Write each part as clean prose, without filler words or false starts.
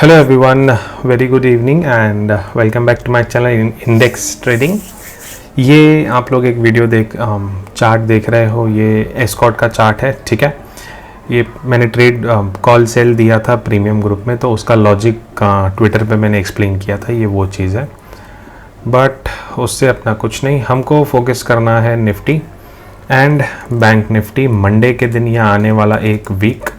Hello everyone, very good evening and welcome back to my channel index trading. ये आप लोग एक video chart देख रहे हो, ये एस्कॉर्ट का चार्ट है, ठीक है। ये मैंने ट्रेड कॉल सेल दिया था प्रीमियम ग्रुप में, तो उसका लॉजिक ट्विटर पे मैंने एक्सप्लेन किया था, ये वो चीज़ है। बट उससे अपना कुछ नहीं, हमको फोकस करना है Nifty and bank Nifty. Monday के दिन या आने वाला एक वीक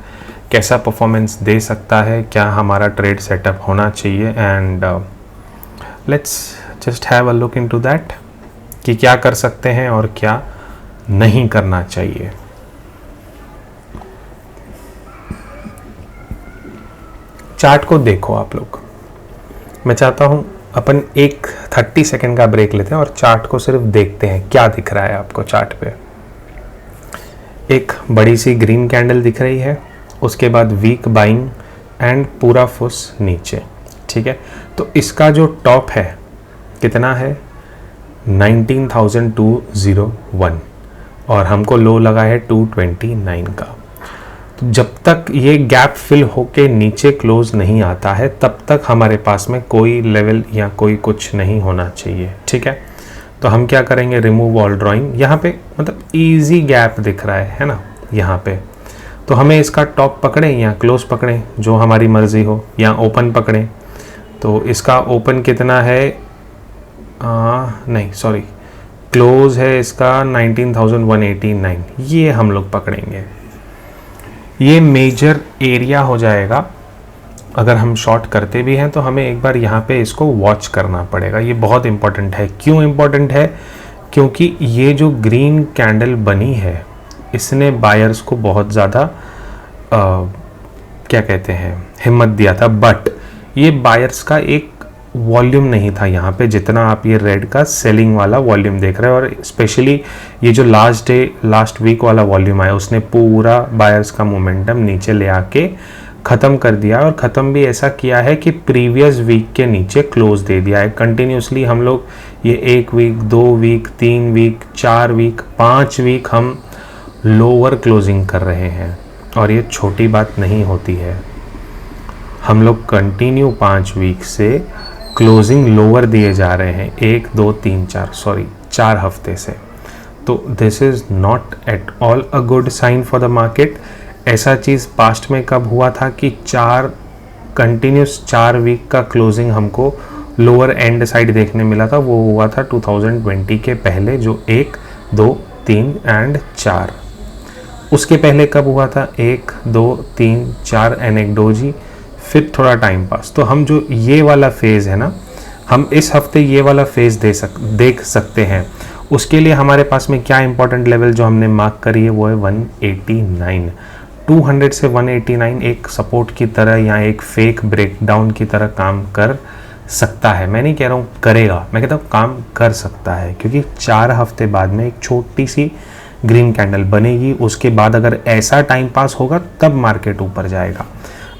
कैसा परफॉर्मेंस दे सकता है, क्या हमारा ट्रेड सेटअप होना चाहिए, and let's just have a look into that कि क्या कर सकते हैं और क्या नहीं करना चाहिए। चार्ट को देखो आप लोग, मैं चाहता हूं अपन एक 30 सेकेंड का ब्रेक लेते हैं और चार्ट को सिर्फ देखते हैं क्या दिख रहा है आपको चार्ट पे। एक बड़ी सी ग्रीन कैंडल दिख रही है, उसके बाद वीक बाइंग एंड पूरा फुस नीचे, ठीक है। तो इसका जो टॉप है कितना है, 19,201 और हमको लो लगा है 229 का। तो जब तक ये गैप फिल होके नीचे क्लोज नहीं आता है तब तक हमारे पास में कोई लेवल या कोई कुछ नहीं होना चाहिए, ठीक है। तो हम क्या करेंगे, रिमूव ऑल ड्राइंग। यहाँ पे मतलब इजी गैप दिख रहा है ना यहाँ पे, तो हमें इसका टॉप पकड़ें या क्लोज पकड़ें, जो हमारी मर्ज़ी हो, या ओपन पकड़ें। तो इसका ओपन कितना है, नहीं सॉरी, क्लोज है इसका 19,189, ये हम लोग पकड़ेंगे। ये मेजर एरिया हो जाएगा। अगर हम शॉर्ट करते भी हैं तो हमें एक बार यहाँ पे इसको वॉच करना पड़ेगा, ये बहुत इंपॉर्टेंट है। क्यों इंपॉर्टेंट है, क्योंकि ये जो ग्रीन कैंडल बनी है इसने बायर्स को बहुत ज़्यादा क्या कहते हैं, हिम्मत दिया था। बट ये बायर्स का एक वॉल्यूम नहीं था यहाँ पे, जितना आप ये रेड का सेलिंग वाला वॉल्यूम देख रहे हो। और स्पेशली ये जो लास्ट वीक वाला वॉल्यूम आया, उसने पूरा बायर्स का मोमेंटम नीचे ले आके ख़त्म कर दिया। और ख़त्म भी ऐसा किया है कि प्रीवियस वीक के नीचे क्लोज दे दिया है। कंटिन्यूसली हम लोग ये 1 week, 2 week, 3 week, 4 week, 5 week हम लोअर क्लोजिंग कर रहे हैं, और ये छोटी बात नहीं होती है। हम लोग कंटिन्यू 5 वीक से क्लोजिंग लोअर दिए जा रहे हैं, 1 2 3 4 हफ्ते से। तो this is not at all a good sign for the market. ऐसा चीज़ पास्ट में कब हुआ था कि कंटिन्यूस 4 वीक का क्लोजिंग हमको लोअर एंड साइड देखने मिला था, वो हुआ था 2020 के पहले, जो 1 2 3 एंड 4। उसके पहले कब हुआ था, 1 2 3 4 एंड एक डोजी, फिर थोड़ा टाइम पास। तो हम जो ये वाला फेज़ है ना, हम इस हफ्ते ये वाला फेज़ देख सकते हैं। उसके लिए हमारे पास में क्या इंपॉर्टेंट लेवल जो हमने मार्क करी है वो है 189। 200 से 189 एक सपोर्ट की तरह या एक फेक ब्रेकडाउन की तरह काम कर सकता है। मैं नहीं कह रहा हूँ करेगा, मैं कहता हूँ काम कर सकता है, क्योंकि 4 हफ्ते बाद में एक छोटी सी ग्रीन कैंडल बनेगी। उसके बाद अगर ऐसा टाइम पास होगा तब मार्केट ऊपर जाएगा।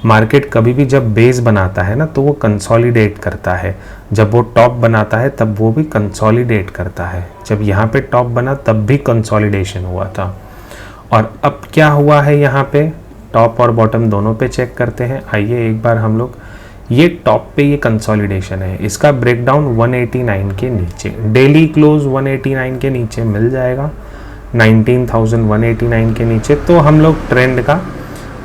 मार्केट कभी भी जब बेस बनाता है ना तो वो कंसोलिडेट करता है, जब वो टॉप बनाता है तब वो भी कंसोलिडेट करता है। जब यहाँ पे टॉप बना तब भी कंसोलिडेशन हुआ था। और अब क्या हुआ है, यहाँ पे टॉप और बॉटम दोनों पे चेक करते हैं। आइए एक बार हम लोग, ये टॉप पे ये कंसोलिडेशन है, इसका ब्रेकडाउन 189 के नीचे, डेली क्लोज 189 के नीचे मिल जाएगा, 19,189 के नीचे। तो हम लोग ट्रेंड का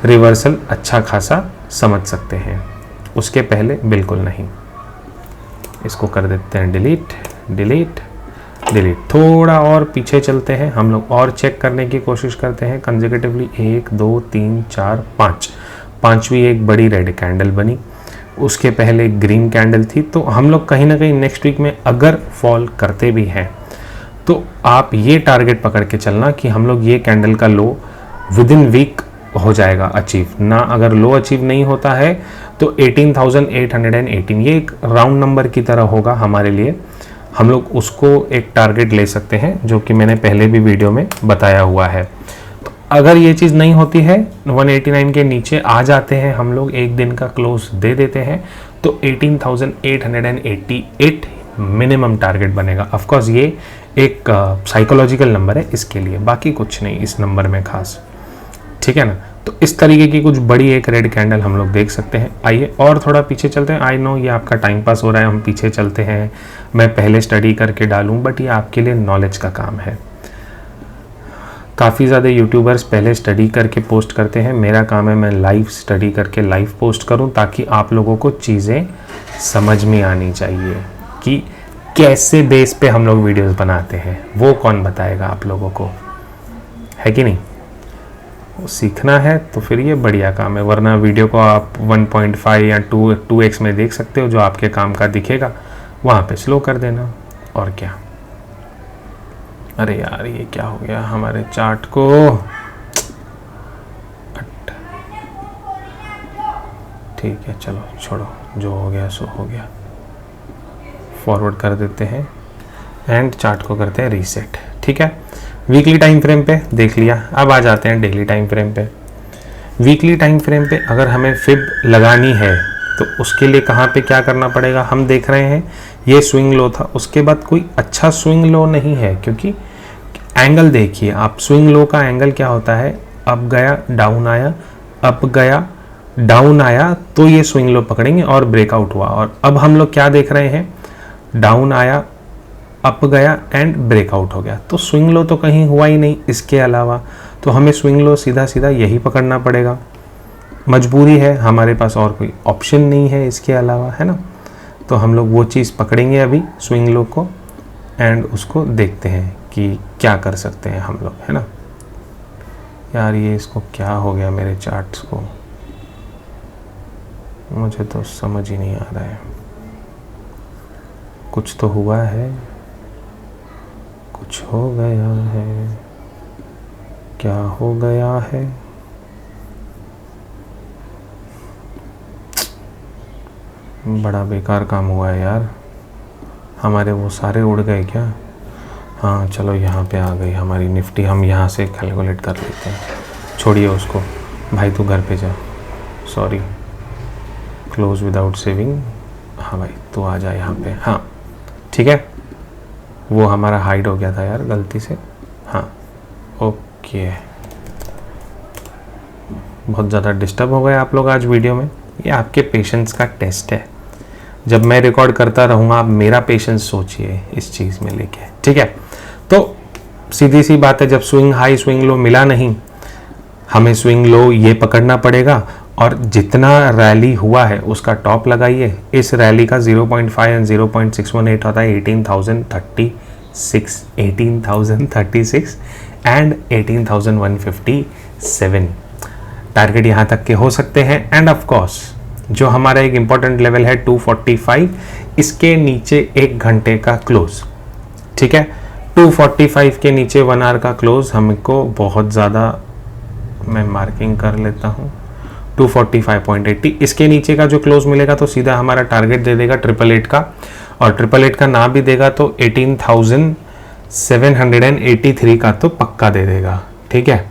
रिवर्सल अच्छा खासा समझ सकते हैं। उसके पहले बिल्कुल नहीं। इसको कर देते हैं डिलीट डिलीट डिलीट। थोड़ा और पीछे चलते हैं हम लोग और चेक करने की कोशिश करते हैं कंसेक्यूटिवली। 1 2 3 4 5, पांचवी एक बड़ी रेड कैंडल बनी, उसके पहले एक ग्रीन कैंडल थी। तो हम लोग कहीं ना कहीं नेक्स्ट वीक में अगर फॉल करते भी हैं तो आप ये टारगेट पकड़ के चलना कि हम लोग ये कैंडल का लो विद इन वीक हो जाएगा अचीव ना। अगर लो अचीव नहीं होता है तो 18,818, ये एक राउंड नंबर की तरह होगा हमारे लिए। हम लोग उसको एक टारगेट ले सकते हैं, जो कि मैंने पहले भी वीडियो में बताया हुआ है। तो अगर ये चीज़ नहीं होती है, 189 के नीचे आ जाते हैं हम लोग, एक दिन का क्लोज दे देते हैं, तो 18,888 मिनिमम टारगेट बनेगा। ऑफकोर्स ये एक साइकोलॉजिकल नंबर है इसके लिए, बाकी कुछ नहीं इस नंबर में खास। ठीक है ना। तो इस तरीके की कुछ बड़ी एक रेड कैंडल हम लोग देख सकते हैं। आइए और थोड़ा पीछे चलते हैं। आई नो ये आपका टाइम पास हो रहा है, हम पीछे चलते हैं, मैं पहले स्टडी करके डालूं, बट ये आपके लिए नॉलेज का काम है। काफ़ी ज़्यादा यूट्यूबर्स पहले स्टडी करके पोस्ट करते हैं, मेरा काम है मैं लाइव स्टडी करके लाइव पोस्ट करूं, ताकि आप लोगों को चीज़ें समझ में आनी चाहिए कि कैसे बेस पे हम लोग वीडियोस बनाते हैं। वो कौन बताएगा आप लोगों को, है कि नहीं। वो सीखना है तो फिर ये बढ़िया काम है, वरना वीडियो को आप 1.5 या 2x में देख सकते हो, जो आपके काम का दिखेगा वहाँ पे स्लो कर देना, और क्या। अरे यार ये क्या हो गया हमारे चार्ट को। ठीक है चलो छोड़ो, जो हो गया सो हो गया। फॉरवर्ड कर देते हैं एंड चार्ट को करते हैं रीसेट। ठीक है, वीकली टाइम फ्रेम पे देख लिया, अब आ जाते हैं डेली टाइम फ्रेम पे। वीकली टाइम फ्रेम पे अगर हमें फिब लगानी है तो उसके लिए कहाँ पे क्या करना पड़ेगा। हम देख रहे हैं ये स्विंग लो था, उसके बाद कोई अच्छा स्विंग लो नहीं है, क्योंकि एंगल देखिए आप, स्विंग लो का एंगल क्या होता है, अप गया डाउन आया, अप गया डाउन आया, तो ये स्विंग लो पकड़ेंगे और ब्रेकआउट हुआ। और अब हम लोग क्या देख रहे हैं, डाउन आया, अप गया एंड ब्रेकआउट हो गया, तो स्विंग लो तो कहीं हुआ ही नहीं इसके अलावा, तो हमें स्विंग लो सीधा सीधा यही पकड़ना पड़ेगा। मजबूरी है, हमारे पास और कोई ऑप्शन नहीं है इसके अलावा, है ना। तो हम लोग वो चीज़ पकड़ेंगे अभी स्विंग लो को, एंड उसको देखते हैं कि क्या कर सकते हैं हम लोग, है ना। यार ये इसको क्या हो गया मेरे चार्ट्स को, मुझे तो समझ ही नहीं आ रहा है। कुछ तो हुआ है, कुछ हो गया है, क्या हो गया है। बड़ा बेकार काम हुआ है यार, हमारे वो सारे उड़ गए क्या। हाँ चलो यहाँ पे आ गई हमारी निफ्टी, हम यहाँ से कैलकुलेट कर लेते हैं। छोड़िए उसको भाई, तू घर पे जा, सॉरी, क्लोज विदाउट सेविंग। हाँ भाई तू आ जा यहाँ पे, हाँ ठीक है, वो हमारा हाइड हो गया था यार गलती से। हाँ ओके, बहुत ज़्यादा डिस्टर्ब हो गए आप लोग आज वीडियो में। ये आपके पेशेंस का टेस्ट है, जब मैं रिकॉर्ड करता रहूँगा आप मेरा पेशेंस सोचिए इस चीज़ में लेके, ठीक है। तो सीधी सी बात है, जब स्विंग हाई स्विंग लो मिला नहीं, हमें स्विंग लो ये पकड़ना पड़ेगा, और जितना रैली हुआ है उसका टॉप लगाइए। इस रैली का 0.5 एंड 0.618 होता है 18,036, 18,036 एंड 18,157 टारगेट यहाँ तक के हो सकते हैं। एंड ऑफ कोर्स जो हमारा एक इम्पॉर्टेंट लेवल है 245, इसके नीचे 1 घंटे का क्लोज, ठीक है। 245 के नीचे 1 आवर का क्लोज हमको बहुत ज़्यादा, मैं मार्किंग कर लेता हूँ 245.80, इसके नीचे का जो क्लोज मिलेगा तो सीधा हमारा टारगेट दे देगा 888 का, और 888 का ना भी देगा तो 18,783 का तो पक्का दे देगा, ठीक है।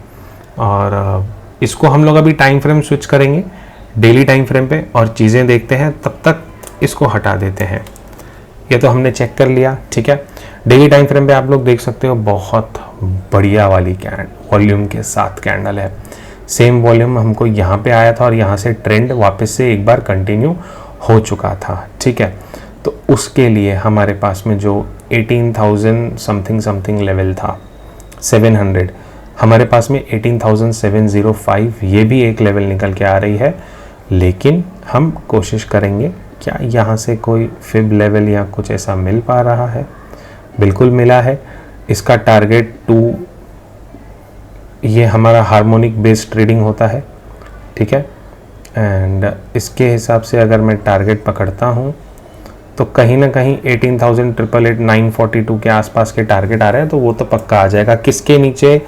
और इसको हम लोग अभी टाइम फ्रेम स्विच करेंगे डेली टाइम फ्रेम पे और चीज़ें देखते हैं, तब तक इसको हटा देते हैं। ये तो हमने चेक कर लिया, ठीक है। डेली टाइम फ्रेम पे आप लोग देख सकते हो बहुत बढ़िया वाली वॉल्यूम के साथ कैंडल है। सेम वॉल्यूम हमको यहाँ पे आया था और यहाँ से ट्रेंड वापस से एक बार कंटिन्यू हो चुका था, ठीक है। तो उसके लिए हमारे पास में जो 18,000 समथिंग लेवल था 700, हमारे पास में 18,705 ये भी एक लेवल निकल के आ रही है। लेकिन हम कोशिश करेंगे, क्या यहाँ से कोई फिब लेवल या कुछ ऐसा मिल पा रहा है। बिल्कुल मिला है। इसका टारगेट 2, ये हमारा हार्मोनिक बेस्ड ट्रेडिंग होता है, ठीक है। एंड इसके हिसाब से अगर मैं टारगेट पकड़ता हूँ तो कहीं ना कहीं 18,888,942 के आसपास के टारगेट आ रहे हैं, तो वो तो पक्का आ जाएगा। किसके नीचे,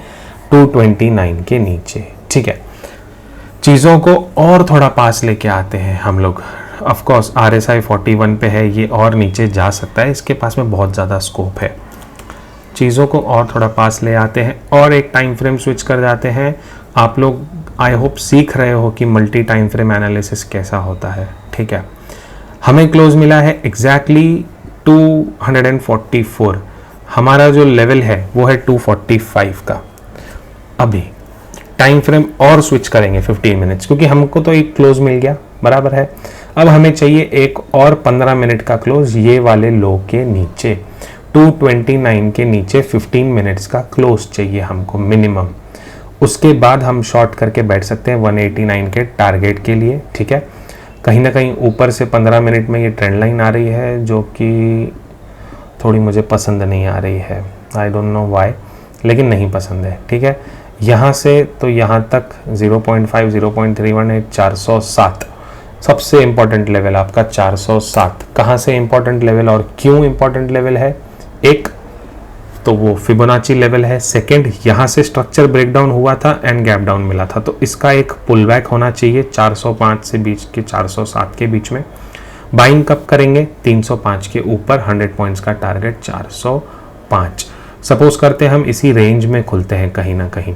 229 के नीचे, ठीक है। चीज़ों को और थोड़ा पास लेके आते हैं हम लोग। ऑफ कोर्स RSI 41 पे है, ये और नीचे जा सकता है, इसके पास में बहुत ज़्यादा स्कोप है। चीज़ों को और थोड़ा पास ले आते हैं और एक टाइम फ्रेम स्विच कर जाते हैं। आप लोग आई होप सीख रहे हो कि मल्टी टाइम फ्रेम एनालिसिस कैसा होता है, ठीक है। हमें क्लोज मिला है एग्जैक्टली 244, हमारा जो लेवल है वो है 245 का। अभी टाइम फ्रेम और स्विच करेंगे 15 मिनट्स, क्योंकि हमको तो एक क्लोज मिल गया, बराबर है। अब हमें चाहिए एक और 15 मिनट का क्लोज ये वाले लो के नीचे, 229 के नीचे 15 मिनट्स का क्लोज चाहिए हमको मिनिमम। उसके बाद हम शॉर्ट करके बैठ सकते हैं 189 के टारगेट के लिए, ठीक है। कहीं ना कहीं ऊपर से 15 मिनट में ये ट्रेंड लाइन आ रही है जो कि थोड़ी मुझे पसंद नहीं आ रही है, आई डोंट नो व्हाई, लेकिन नहीं पसंद है, ठीक है। यहाँ से तो यहाँ तक 0.5 0.31 है 407, सबसे इम्पॉर्टेंट लेवल आपका 407। कहाँ से इम्पॉर्टेंट लेवल और क्यों इम्पॉर्टेंट लेवल है? एक तो वो फिबोनाची लेवल है, सेकंड यहाँ से स्ट्रक्चर ब्रेकडाउन हुआ था एंड गैप डाउन मिला था, तो इसका एक पुल बैक होना चाहिए 405 से बीच के 407 के बीच में। बाइंग कब करेंगे? 305 के ऊपर, 100 पॉइंट्स का टारगेट 405। सपोज करते हैं हम इसी रेंज में खुलते हैं कहीं ना कहीं,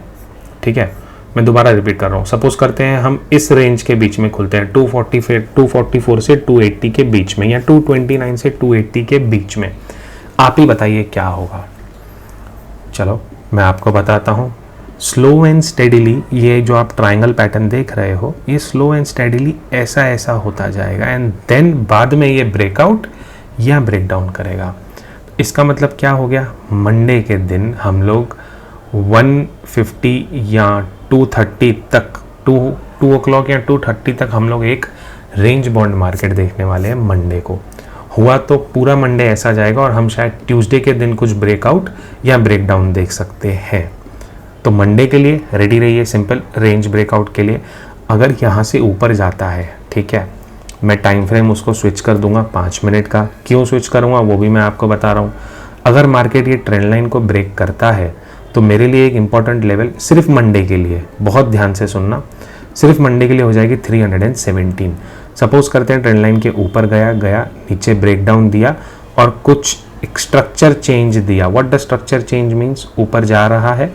ठीक है। मैं दोबारा रिपीट कर रहा हूँ, सपोज करते हैं हम इस रेंज के बीच में खुलते हैं 244 से 280 के बीच में, या 229 से 280 के बीच में, आप ही बताइए क्या होगा। चलो मैं आपको बताता हूँ। स्लो एंड स्टेडिली, ये जो आप ट्रायंगल पैटर्न देख रहे हो, ये स्लो एंड स्टेडिली ऐसा ऐसा होता जाएगा एंड देन बाद में ये ब्रेकआउट या ब्रेकडाउन करेगा। इसका मतलब क्या हो गया? मंडे के दिन हम लोग 150 या 230 तक, 2 o'clock या 230 तक हम लोग एक रेंज बॉन्ड मार्केट देखने वाले हैं मंडे को। हुआ तो पूरा मंडे ऐसा जाएगा और हम शायद ट्यूसडे के दिन कुछ ब्रेकआउट या ब्रेकडाउन देख सकते हैं। तो मंडे के लिए रेडी रहिए, सिंपल रेंज ब्रेकआउट के लिए। अगर यहाँ से ऊपर जाता है, ठीक है, मैं टाइम फ्रेम उसको स्विच कर दूंगा 5 मिनट का। क्यों स्विच करूँगा वो भी मैं आपको बता रहा हूँ। अगर मार्केट ये ट्रेंड लाइन को ब्रेक करता है तो मेरे लिए एक इंपॉर्टेंट लेवल सिर्फ मंडे के लिए, बहुत ध्यान से सुनना, सिर्फ मंडे के लिए हो जाएगी 317। सपोज करते हैं ट्रेंड लाइन के ऊपर गया, नीचे ब्रेकडाउन दिया और कुछ स्ट्रक्चर चेंज दिया। What the structure change means? ऊपर जा रहा है,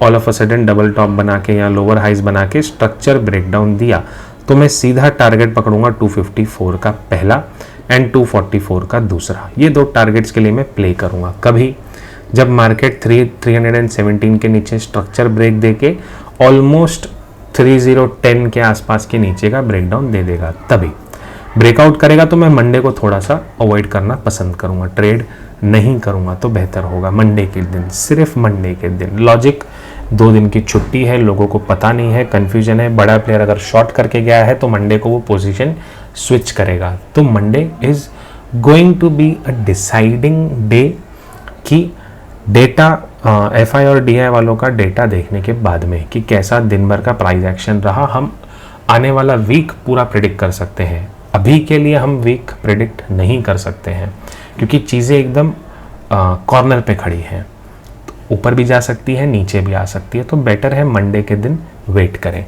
all of a sudden double top बना के या लोअर हाइज बना के स्ट्रक्चर ब्रेकडाउन दिया, तो मैं सीधा टारगेट पकड़ूंगा 254 का पहला एंड 244 का दूसरा। ये दो टारगेट्स के लिए मैं प्ले करूंगा। कभी जब मार्केट 317 के नीचे स्ट्रक्चर ब्रेक देके ऑलमोस्ट 3010 के आसपास के नीचे का ब्रेकडाउन दे देगा, तभी ब्रेकआउट करेगा तो मैं मंडे को थोड़ा सा अवॉइड करना पसंद करूंगा, ट्रेड नहीं करूंगा तो बेहतर होगा मंडे के दिन, सिर्फ मंडे के दिन। लॉजिक, 2 दिन की छुट्टी है, लोगों को पता नहीं है, कंफ्यूजन है। बड़ा प्लेयर अगर शॉर्ट करके गया है तो मंडे को वो पोजीशन स्विच करेगा। तो Monday is going to be a deciding day कि डेटा एफआई और डीआई वालों का डेटा देखने के बाद में कि कैसा दिन भर का प्राइस एक्शन रहा, हम आने वाला वीक पूरा प्रिडिक्ट कर सकते हैं। अभी के लिए हम वीक प्रिडिक्ट नहीं कर सकते हैं क्योंकि चीज़ें एकदम कॉर्नर पे खड़ी हैं, तो ऊपर भी जा सकती है, नीचे भी आ सकती है, तो बेटर है मंडे के दिन वेट करें।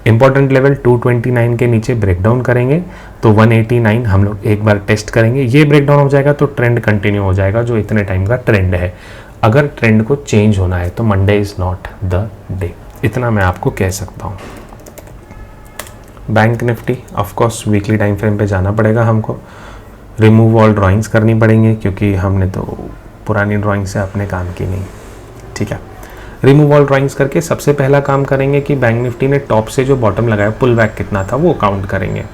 इंपॉर्टेंट लेवल 229 के नीचे ब्रेकडाउन करेंगे तो 189 हम लोग एक बार टेस्ट करेंगे। ये ब्रेकडाउन हो जाएगा तो ट्रेंड कंटिन्यू हो जाएगा जो इतने टाइम का ट्रेंड है। अगर ट्रेंड को चेंज होना है तो Monday is not the day, इतना मैं आपको कह सकता हूँ। Bank Nifty of course weekly time frame पे जाना पड़ेगा हमको, रिमूव ऑल ड्राइंग्स करनी पड़ेंगी क्योंकि हमने तो पुरानी ड्राइंग से अपने काम की नहीं, ठीक है। रिमूव ऑल ड्राइंग्स करके सबसे पहला काम करेंगे कि बैंक निफ्टी ने टॉप से जो बॉटम लगाया पुल बैक कितना था वो काउंट करेंगे।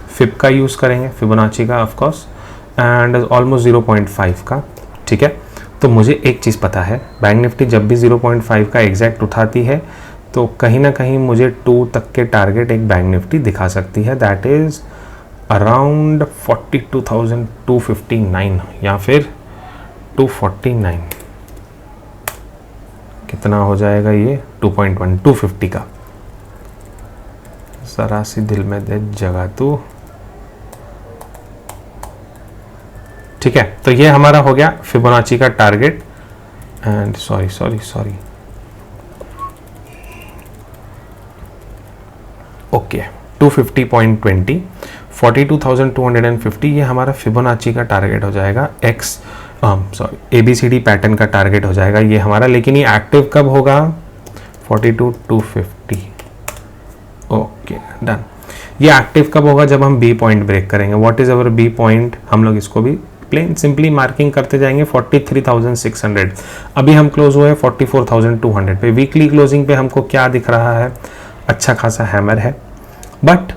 फिब का यूज़ करेंगे, फिबोनाची का ऑफ कोर्स, एंड ऑलमोस्ट 0.5 का, ठीक है। तो मुझे एक चीज़ पता है, बैंक निफ्टी जब भी 0.5 का एग्जैक्ट उठाती है तो कहीं ना कहीं मुझे 2 तक के टारगेट एक बैंक निफ्टी दिखा सकती है, दैट इज़ अराउंड 42,259 या फिर 249, कितना हो जाएगा ये 2.1 250 का। जरा सी दिल में दे जगह तू, ठीक है। तो ये हमारा हो गया फिबोनाची का टारगेट एंड सॉरी ओके 250.20 42,250 ये हमारा फिबोनाची का टारगेट हो जाएगा। ABCD पैटर्न का टारगेट हो जाएगा ये हमारा, लेकिन ये एक्टिव कब होगा? 42,250, ओके डन। ये एक्टिव कब होगा? जब हम बी पॉइंट ब्रेक करेंगे। What is our B point? हम लोग इसको भी प्लेन सिंपली मार्किंग करते जाएंगे 43,600। अभी हम क्लोज हुए हैं 44,200 पे। वीकली क्लोजिंग पे हमको क्या दिख रहा है, अच्छा खासा हैमर है बट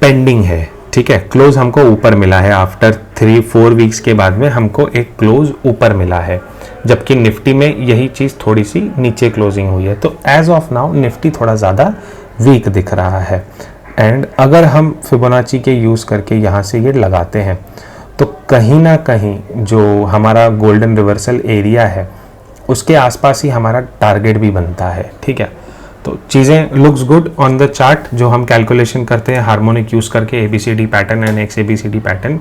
पेंडिंग है, ठीक है। क्लोज हमको ऊपर मिला है, आफ्टर 3-4 वीक्स के बाद में हमको एक क्लोज ऊपर मिला है, जबकि निफ्टी में यही चीज़ थोड़ी सी नीचे क्लोजिंग हुई है। तो एज ऑफ नाउ निफ्टी थोड़ा ज़्यादा वीक दिख रहा है। एंड अगर हम फिबोनाची के यूज़ करके यहाँ से ये लगाते हैं तो कहीं ना कहीं जो हमारा गोल्डन रिवर्सल एरिया है उसके आसपास ही हमारा टारगेट भी बनता है, ठीक है। तो चीज़ें looks good on the chart. जो हम कैलकुलेशन करते हैं हार्मोनिक यूज़ करके ABCD pattern and XABCD pattern,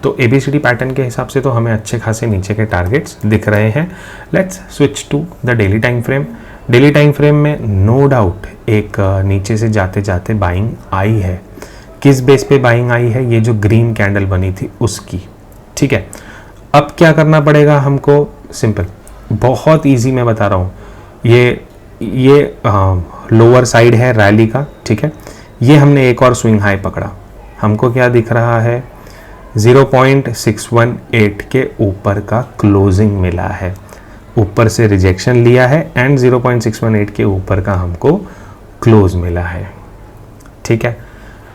तो ABCD पैटर्न के हिसाब से तो हमें अच्छे खासे नीचे के टारगेट्स दिख रहे हैं। Let's switch to the daily time frame. Daily time frame में नो डाउट एक नीचे से जाते जाते बाइंग आई है। किस बेस पे बाइंग आई है, ये जो ग्रीन कैंडल बनी थी उसकी, ठीक है। अब क्या करना पड़ेगा हमको, सिंपल, बहुत इजी मैं बता रहा हूँ। ये लोअर साइड है रैली का, ठीक है। ये हमने एक और स्विंग हाई पकड़ा, हमको क्या दिख रहा है 0.618 के ऊपर का क्लोजिंग मिला है। ऊपर से रिजेक्शन लिया है एंड 0.618 के ऊपर का हमको क्लोज मिला है, ठीक है।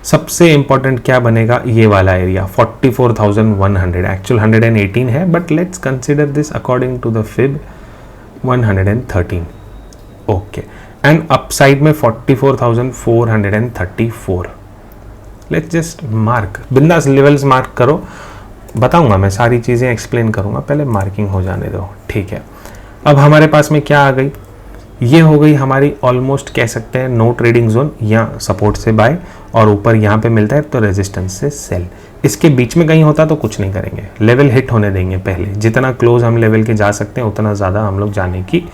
सबसे इंपॉर्टेंट क्या बनेगा, ये वाला एरिया 44,100, एक्चुअल 118 है but let's consider this according to the fib 113, okay. And upside में 44,434। लेट्स जस्ट मार्क, बिंदास लेवल्स मार्क करो, बताऊंगा मैं सारी चीज़ें एक्सप्लेन करूंगा, पहले मार्किंग हो जाने दो, ठीक है। अब हमारे पास में क्या आ गई, ये हो गई हमारी ऑलमोस्ट कह सकते हैं नो ट्रेडिंग जोन, या सपोर्ट से बाय और ऊपर यहाँ पे मिलता है तो रेजिस्टेंस से सेल। इसके बीच में कहीं होता तो कुछ नहीं करेंगे, लेवल हिट होने देंगे पहले। जितना क्लोज हम लेवल के जा सकते हैं उतना ज़्यादा हम लोग जाने की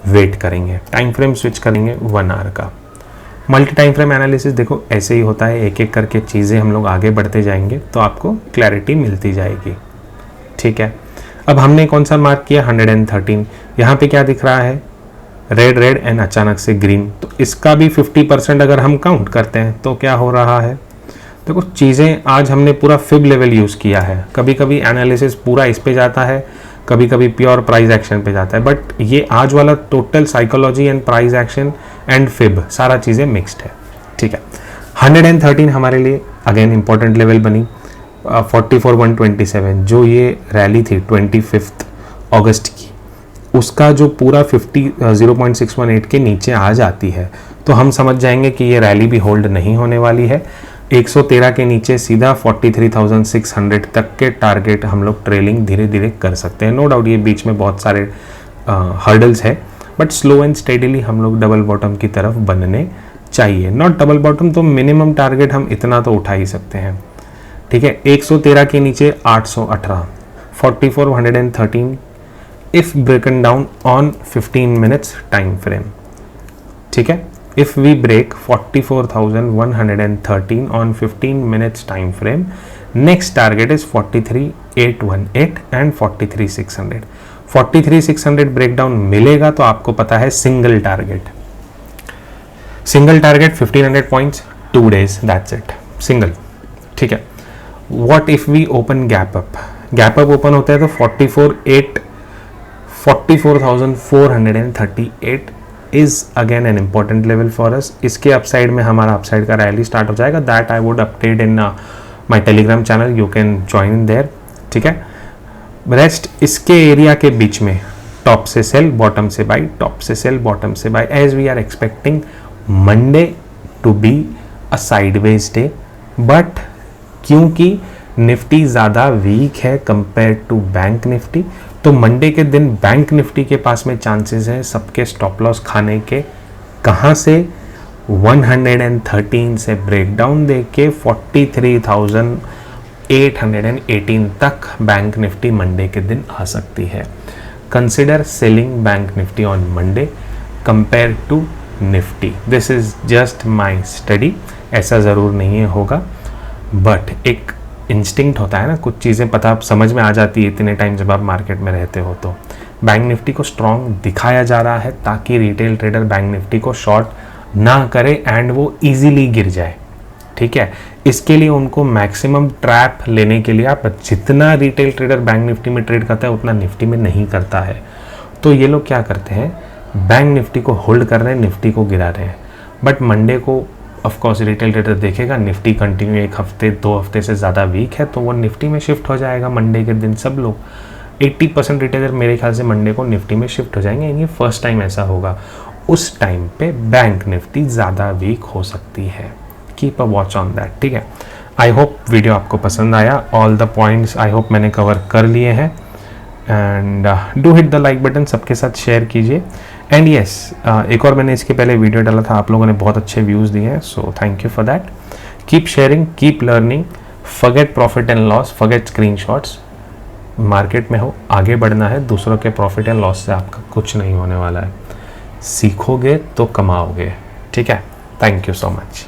वेट करेंगे। टाइम फ्रेम स्विच करेंगे 1 आवर का। मल्टी टाइम फ्रेम एनालिसिस देखो ऐसे ही होता है, एक एक करके चीज़ें हम लोग आगे बढ़ते जाएंगे तो आपको क्लैरिटी मिलती जाएगी, ठीक है। अब हमने कौन सा मार्क किया 113, यहाँ पे क्या दिख रहा है रेड रेड एंड अचानक से ग्रीन, तो इसका भी 50% अगर हम काउंट करते हैं तो क्या हो रहा है, देखो चीज़ें आज हमने पूरा फिब लेवल यूज़ किया है। कभी कभी एनालिसिस पूरा इस पे जाता है, कभी कभी प्योर प्राइस एक्शन पे जाता है, बट ये आज वाला total psychology and price action and fib सारा चीज़ें मिक्स्ड है, ठीक है। 113 हमारे लिए अगेन इंपॉर्टेंट लेवल बनी। 44,127 जो ये रैली थी 25 अगस्त की, उसका जो पूरा 0.618 के नीचे आ जाती है तो हम समझ जाएंगे कि ये रैली भी होल्ड नहीं होने वाली है। 113 के नीचे सीधा 43,600 तक के टारगेट हम लोग ट्रेलिंग धीरे धीरे कर सकते हैं। नो डाउट ये बीच में बहुत सारे हर्डल्स है बट स्लो एंड स्टेडीली हम लोग डबल बॉटम की तरफ बनने चाहिए। नॉट डबल बॉटम तो मिनिमम टारगेट हम इतना तो उठा ही सकते हैं, ठीक है। 113 के नीचे 818, 4413 if ब्रेकन down on 15 minutes time frame, ठीक है। If we break 44,113 on 15 minutes time frame, next target is 43,818 and 43,600. 43,600 breakdown मिलेगा तो आपको पता है single target 1500 points 2 days, that's it, single, ठीक है। What if we open gap up? Gap up open होता है तो 44,438 is again an important level for us. इसके अपसाइड में हमारा अपसाइड का रैली स्टार्ट हो जाएगा, that I would update in my Telegram channel, you can join there, ठीक है। रेस्ट इसके एरिया के बीच में टॉप से सेल बॉटम से बाई, टॉप से सेल बॉटम से buy, as we are expecting Monday to be a sideways day, but क्योंकि निफ्टी ज़्यादा वीक है कंपेयर टू बैंक निफ्टी, तो मंडे के दिन बैंक निफ्टी के पास में चांसेस है सबके स्टॉप लॉस खाने के। कहाँ से 113 से ब्रेकडाउन दे के 43,818 तक बैंक निफ्टी मंडे के दिन आ सकती है। Consider selling bank Nifty on Monday compare to Nifty. This is just my study, ऐसा ज़रूर नहीं होगा बट एक इंस्टिंक्ट होता है ना, कुछ चीज़ें पता समझ में आ जाती है इतने टाइम जब आप मार्केट में रहते हो। तो बैंक निफ्टी को स्ट्रॉन्ग दिखाया जा रहा है ताकि रिटेल ट्रेडर बैंक निफ्टी को शॉर्ट ना करे एंड वो इजीली गिर जाए, ठीक है। इसके लिए उनको मैक्सिमम ट्रैप लेने के लिए, आप जितना रिटेल ट्रेडर बैंक निफ्टी में ट्रेड करता है उतना निफ्टी में नहीं करता है, तो ये लोग क्या करते हैं, बैंक निफ्टी को होल्ड कर रहे हैं, निफ्टी को गिरा रहे हैं। बट मंडे को ऑफ कोर्स रिटेल ट्रेडर देखेगा निफ्टी कंटिन्यू 1 हफ्ते 2 हफ्ते से ज़्यादा वीक है, तो वो निफ्टी में शिफ्ट हो जाएगा मंडे के दिन। सब लोग 80% रिटेलर मेरे ख्याल से मंडे को निफ्टी में शिफ्ट हो जाएंगे, ये फर्स्ट टाइम ऐसा होगा। उस टाइम पे बैंक निफ्टी ज़्यादा वीक हो सकती है। Keep a watch on that, ठीक है। आई होप वीडियो आपको पसंद आया, all the points I hope मैंने कवर कर लिए हैं। And do hit the like button, सबके साथ शेयर कीजिए। एंड येस, एक और मैंने इसके पहले वीडियो डाला था, आप लोगों ने बहुत अच्छे व्यूज़ दिए हैं, so thank you for that. Keep sharing, keep learning, forget profit and loss, forget screenshots. Market में हो, आगे बढ़ना है, दूसरों के प्रॉफिट एंड लॉस से आपका कुछ नहीं होने वाला है। सीखोगे तो कमाओगे, ठीक है। Thank you so much.